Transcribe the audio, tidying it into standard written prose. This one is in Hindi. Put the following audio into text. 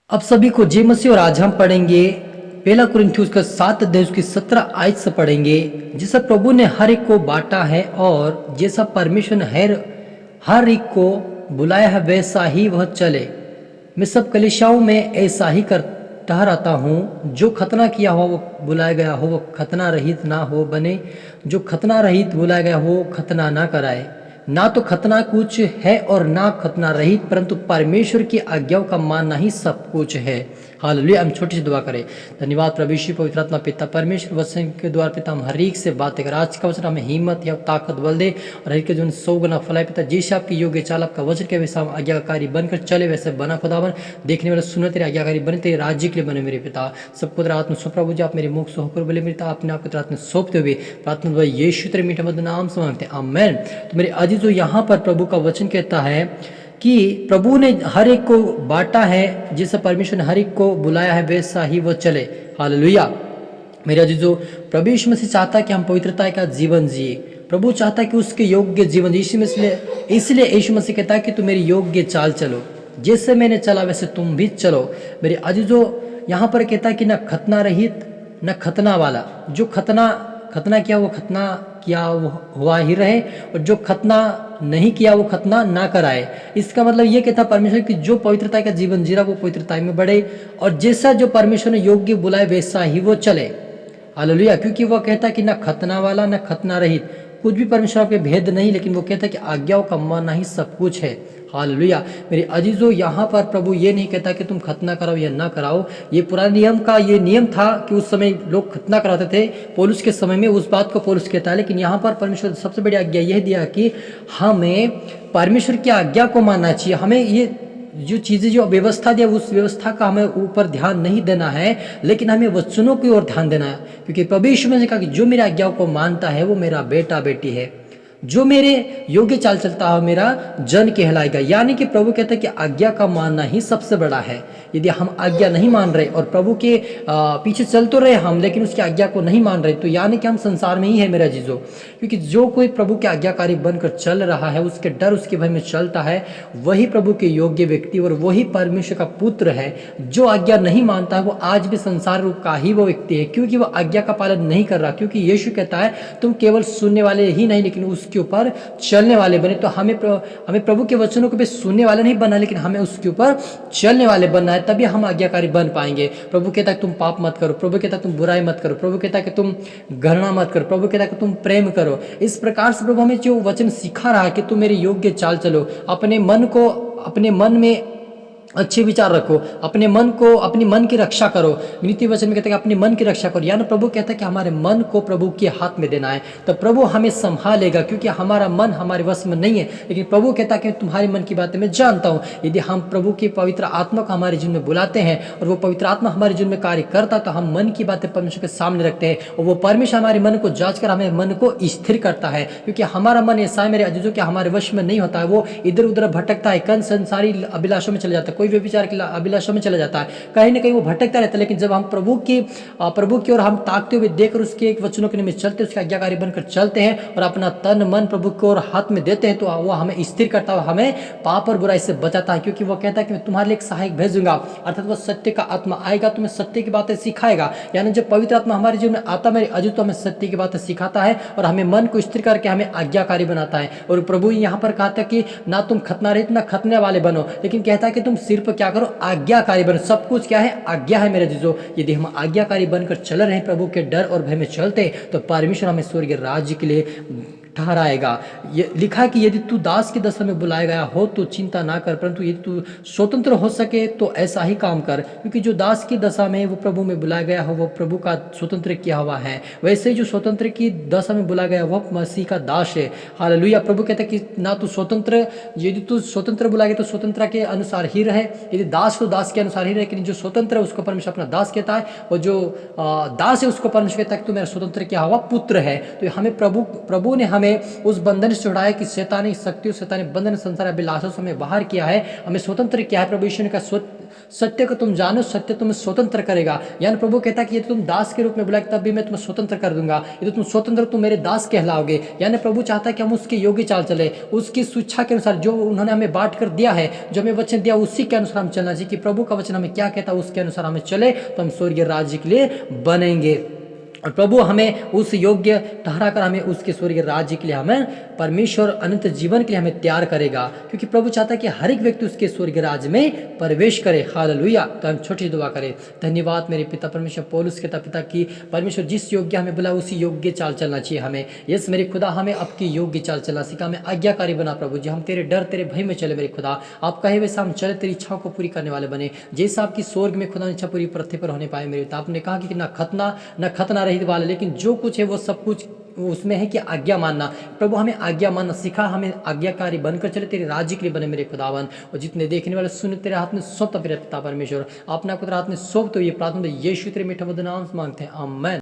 अब सभी को जय मसीह। और आज हम पढ़ेंगे पहला कुरिन्थियों का 7 अध्याय उसकी 17 आयत से पढ़ेंगे। जैसा प्रभु ने हर एक को बांटा है और जैसा परमेश्वर ने हर एक को बुलाया है वैसा ही वह चले। मैं सब कलीसियाओं में ऐसा ही कर ठहराता हूँ। जो खतना किया हो वो बुलाया गया हो वो खतना रहित ना हो बने, जो खतना रहित बुलाया गया हो खतना ना कराए। ना तो खतना कुछ है और ना खतना रहित, परंतु परमेश्वर की आज्ञाओं का मानना ही सब कुछ है। हालेलुया। हम छोटी सी दुआ करें। धन्यवाद प्रभु यीशु पवित्र आत्मा पिता परमेश्वर वचन के द्वारा पिता हम हर एक से बातें कर। आज का वचन हमें हिम्मत या ताकत बल दे और हर एक के जीवन 100 गुना फलाए पिता। जैसे आपकी योग्य चाल आपका वचन के वैसा हम आज्ञाकारी बनकर चले वैसे बना खुदावन। देखने वाले सुनने तेरे आज्ञाकारी बने, तेरे राज्य के लिए बने मेरे पिता। सबको तेरा आत्मा सौंप प्रभु जी। आप मेरे मुख से होकर बोले मेरे पिता, अपने आप को तेरे हाथ में सौंपते हुए प्रार्थना द्वारा यीशु तेरे मीठे मधुर नाम से मांगते हैं, आमीन। तो मेरे अजीजों, यहाँ पर प्रभु का वचन कहता है कि प्रभु ने हर एक को बांटा है, जैसे परमेश्वर ने हर एक को बुलाया है वैसा ही वो चले। हालेलुया। मेरे अजीजों, प्रभु यीशु मसीह चाहता है कि हम पवित्रता का जीवन जिए। प्रभु चाहता है कि उसके योग्य जीवन इसलिए यीशु मसीह कहता है कि तुम मेरी योग्य चाल चलो, जैसे मैंने चला वैसे तुम भी चलो। मेरे अजीजों, यहाँ पर कहता है कि न खतना रहित न खतना वाला। जो खतना किया वो खतना किया वो हुआ ही रहे, और जो खतना नहीं किया वो खतना ना कराए। इसका मतलब ये कहता परमेश्वर कि जो पवित्रता का जीवन जी रहा वो पवित्रता में बढ़े, और जैसा जो परमेश्वर ने योग्य बुलाए वैसा ही वो चले। हालेलुया। क्योंकि वो कहता है कि ना खतना वाला ना खतना रहित, कुछ भी परमेश्वर के भेद नहीं, लेकिन वो कहता है कि आज्ञाओं का मानना ही सब कुछ है। हालेलुया। मेरे अजीजों, यहाँ पर प्रभु ये नहीं कहता कि तुम खतना कराओ या ना कराओ। ये पुराने नियम का ये नियम था कि उस समय लोग खतना कराते थे, पौलुस के समय में उस बात को पौलुस कहता है। लेकिन यहाँ पर परमेश्वर सबसे बड़ी आज्ञा यह दिया कि हमें परमेश्वर की आज्ञा को मानना चाहिए। हमें ये जो चीज़ें जो व्यवस्था दिया उस व्यवस्था का हमें ऊपर ध्यान नहीं देना है, लेकिन हमें वचनों की ओर ध्यान देना है। क्योंकि प्रभु यीशु ने कहा कि जो मेरी आज्ञाओं को मानता है वो मेरा बेटा बेटी है, जो मेरे योग्य चाल चलता है मेरा जन कहलाएगा। यानी कि प्रभु कहता है कि आज्ञा का मानना ही सबसे बड़ा है। यदि हम आज्ञा नहीं मान रहे और प्रभु के पीछे चल तो रहे हम, लेकिन उसकी आज्ञा को नहीं मान रहे, तो यानी कि हम संसार में ही है मेरा जीजो। क्योंकि जो कोई प्रभु के आज्ञाकारी बनकर चल रहा है, उसके डर उसके भय में चलता है, वही प्रभु के योग्य व्यक्ति और वही परमेश्वर का पुत्र है। जो आज्ञा नहीं मानता है वो आज भी संसार रूप का ही वो व्यक्ति है, क्योंकि वो आज्ञा का पालन नहीं कर रहा। क्योंकि यीशु कहता है तुम केवल सुनने वाले ही नहीं लेकिन उसके ऊपर चलने वाले बने। तो हमें प्रभु के वचनों को भी सुनने वाले नहीं बनना, लेकिन हमें उसके ऊपर चलने वाले बनना है, तभी हम आज्ञाकारी बन पाएंगे। प्रभु कहता है तुम पाप मत करो, प्रभु कहता है तुम बुराई मत करो, प्रभु कहता है कि तुम घृणा मत करो, प्रभु कहता है कि तुम प्रेम करो। इस प्रकार से प्रभु हमें जो वचन सिखा रहा है कि तुम मेरे योग्य चाल चलो, अपने मन में अच्छे विचार रखो, अपने मन की रक्षा करो। नीति वचन में कहता है कि अपने मन की रक्षा करो। यानी प्रभु कहता है कि हमारे मन को प्रभु के हाथ में देना है, तो प्रभु हमें संभालेगा। क्योंकि हमारा मन हमारे वश में नहीं है, लेकिन प्रभु कहता है कि तुम्हारे मन की बातें मैं जानता हूँ। यदि हम प्रभु की पवित्र आत्मा को हमारे जीवन में बुलाते हैं और वो पवित्र आत्मा हमारे जीवन में कार्य करता, तो हम मन की बातें परमेश्वर के सामने रखते हैं और वो परमेश्वर हमारे मन को जांच कर हमें मन को स्थिर करता है। क्योंकि हमारा मन ऐसा है मेरे अजीजों कि हमारे वश में नहीं होता है, वो इधर उधर भटकता है, कन संसारी अभिलाषों में चला जाता है, कोई भी विचार के अभिलाषा में चला जाता है, कहीं ना कहीं वो भटकता रहता है। लेकिन जब हम प्रभु की ओर हम ताकते हुए देखकर उसके एक वचनों के निमित्त चलते, उसके आज्ञाकारी बनकर चलते हैं और अपना तन मन प्रभु की ओर हाथ में देते हैं, तो वो हमें स्थिर करता है, हमें पाप और बुराई से बचाता है। क्योंकि वो कहता है कि मैं तुम्हारे लिए एक सहायक भेजूंगा, अर्थात वो सत्य का आत्मा आएगा, तुम्हें सत्य की बातें सिखाएगा। यानी जब पवित्र आत्मा हमारे जीवन में आता मेरे अजीज, तो हमें सत्य की बातें सिखाता है और हमें मन को स्थिर करके हमें आज्ञाकारी बनाता है। और प्रभु यहाँ पर कहता है कि ना तुम खतना रहित ना खतने वाले बनो, लेकिन कहता है कि तुम सिर पर क्या करो, आज्ञाकारी बनो। सब कुछ क्या है, आज्ञा है मेरे जीजो। यदि हम आज्ञाकारी बनकर चल रहे हैं, प्रभु के डर और भय में चलते हैं, तो परमेश्वर हमें स्वर्गीय राज्य के लिए ठहराएगा। ये लिखा है कि यदि तू दास की दशा में बुलाया गया हो तो चिंता ना कर, परंतु यदि तू स्वतंत्र हो सके तो ऐसा ही काम कर। क्योंकि जो दास की दशा में वो प्रभु में बुलाया गया हो वो प्रभु का स्वतंत्र किया हुआ है, वैसे ही जो स्वतंत्र की दशा में बुलाया गया वह मसीह का दास है। हालेलुया। प्रभु कहता है कि ना तू स्वतंत्र, यदि तू स्वतंत्र बुलाया गया तो स्वतंत्र के अनुसार ही रहे, यदि दास तो दास के अनुसार ही रहे। लेकिन जो स्वतंत्र है उसको परमेश्वर अपना दास कहता है, और जो दास है उसको परमेश्वर कहता है कि तू मेरा स्वतंत्र किया हुआ पुत्र है। तो हमें प्रभु ने हमें उस बंधन से छुड़ाया कि शैतानी शक्तियों शैतानी बंधन संसार अभिलाषों से हमें बाहर किया है, हमें स्वतंत्र किया है। प्रभु यीशु ने कहा सत्य को तुम जानो, सत्य तुम्हें स्वतंत्र करेगा। यानी प्रभु कहता है कि ये तुम दास के रूप में बुलाए तब भी मैं तुम्हें स्वतंत्र कर दूंगा, ये तो तुम स्वतंत्र, तुम मेरे दास कहलाओगे। यानी प्रभु चाहता है कि हम उसके योग्य चाल चले, उसकी शिक्षा के अनुसार जो उन्होंने हमें बांट कर दिया है, जो हमें वचन दिया उसी के अनुसार हम चलना चाहिए कि प्रभु का वचन हमें क्या कहता है उसके अनुसार हमें चले तो हम स्वर्गीय राज्य के लिए बनेंगे। और प्रभु हमें उस योग्य ठहरा कर हमें उसके स्वर्गीय राज्य के लिए हमें परमेश्वर अनंत जीवन के लिए हमें तैयार करेगा, क्योंकि प्रभु चाहता है कि हर एक व्यक्ति उसके स्वर्गीय राज्य में प्रवेश करे। हालेलुया। तो हम छोटी दुआ करें। धन्यवाद मेरे पिता परमेश्वर, पौलुस कहता पिता की परमेश्वर जिस योग्य हमें बुला उसी योग्य चाल चलना चाहिए हमें। यस मेरे खुदा, हमें आपकी योग्य चाल चलना सीखा, हमें आज्ञाकारी बना प्रभु जी, हम तेरे डर तेरे भय में चले मेरे खुदा। आप कहे वैसा हम चले, तेरी इच्छाओं को पूरी करने वाले बने, जैसा आपकी स्वर्ग में खुदा इच्छा पूरी पृथ्वी पर होने पाए मेरे पिता। आपने कहा कि न खतना रहित वाले, लेकिन जो कुछ है वो सब कुछ उसमें है कि आज्ञा मानना। प्रभु हमें आज्ञा मानना सिखा, हमें आज्ञाकारी बनकर चले, तेरे राज्य के लिए बने मेरे खुदावन। और जितने देखने वाले सुन तेरे हाथ में सौंपता मेरे पिता परमेश्वर, अपना पुत्र हाथ में सौंप। तो ये प्रार्थना यीशु तेरे मीठा मधुर नाम से मांगते हैं, आमीन।